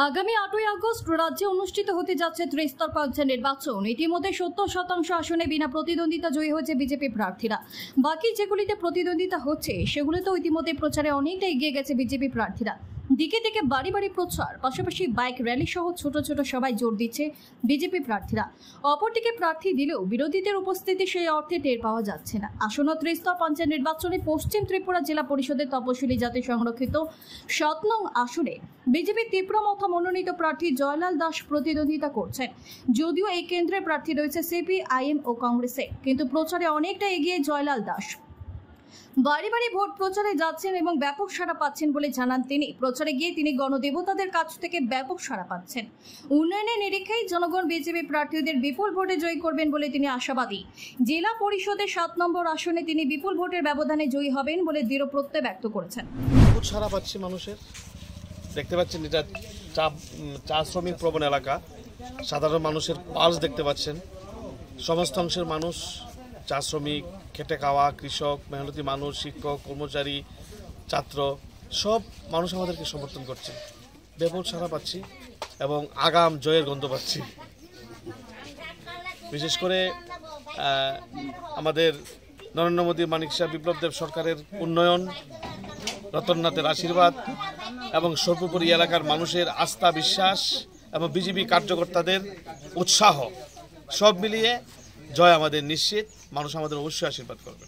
আগামী 8ই আগস্ট রাজ্যে অনুষ্ঠিত হতে যাচ্ছে ত্রিস্তর পঞ্চায়েত নির্বাচন। ইতিমধ্যে 70% আসনে বিনা প্রতিদ্বন্দ্বিতা জয়ী হয়েছে বিজেপি প্রার্থীরা। বাকি যেগুলিতে প্রতিদ্বন্দ্বিতা হচ্ছে সেগুলোতে ইতিমধ্যে প্রচারে অনেকটা এগিয়ে গেছে বিজেপি প্রার্থীরা। দিকে দিকে বাড়ি বাড়ি প্রচার, পাশাপাশি বাইক র্যালি সহ ছোট ছোট সভায় জোর দিচ্ছে বিজেপি প্রার্থীরা। অপরদিকে প্রার্থী দিলেও বিরোধীদের উপস্থিতি সেই অর্থে টের পাওয়া যাচ্ছে না। আসন্ন ত্রিস্তর পঞ্চায়েত নির্বাচনে পশ্চিম ত্রিপুরা জেলা পরিষদের তপশিলি জাতি সংরক্ষিত 7 নং আসনে বিজেপি তীব্রমথা মনোনীত প্রার্থী জয়লাল দাস প্রতিদ্বন্দ্বিতা করছেন। যদিও এই কেন্দ্রে প্রার্থী রয়েছে সিপিআইএম ও কংগ্রেসে, কিন্তু প্রচারে অনেকটা এগিয়ে জয়লাল দাস। বাড়ি বাড়ি ভোট প্রচারে যাচ্ছেন এবং ব্যাপক সাড়া পাচ্ছেন বলে জানান তিনি। প্রচারে গিয়ে তিনি গণদেবতাদের কাছ থেকে ব্যাপক সাড়া পাচ্ছেন। উন্নয়নের নিরিখেই জনগণ বিজেপি প্রার্থীদের বিপুল ভোটে জয়ী করবেন বলে তিনি আশাবাদী। জেলা পরিষদের 7 নম্বর আসনে তিনি বিপুল ভোটের ব্যবধানে জয়ী হবেন বলে দৃঢ় প্রত্যয় ব্যক্ত করেছেন। বহুত সাড়া পাচ্ছি মানুষের, দেখতে পাচ্ছেন এটা চা শ্রমিক প্রবণ এলাকা। সাধারণ মানুষের পালস দেখতে পাচ্ছেন। সমস্ত অংশের মানুষ, চা শ্রমিক, খেটে খাওয়া কৃষক, মেহনতি মানুষ, শিক্ষক, কর্মচারী, ছাত্র, সব মানুষ আমাদেরকে সমর্থন করছে। ব্যাপক সাড়া পাচ্ছি এবং আগাম জয়ের গন্ধ পাচ্ছি। বিশেষ করে আমাদের নরেন্দ্র মোদী, মানিক শাহ, বিপ্লব দেব সরকারের উন্নয়ন, রতননাথের আশীর্বাদ এবং সর্বোপরি এলাকার মানুষের আস্থা, বিশ্বাস এবং বিজেপি কার্যকর্তাদের উৎসাহ, সব মিলিয়ে জয় আমাদের নিশ্চিত। মানুষ আমাদের অবশ্যই আশীর্বাদ করবে।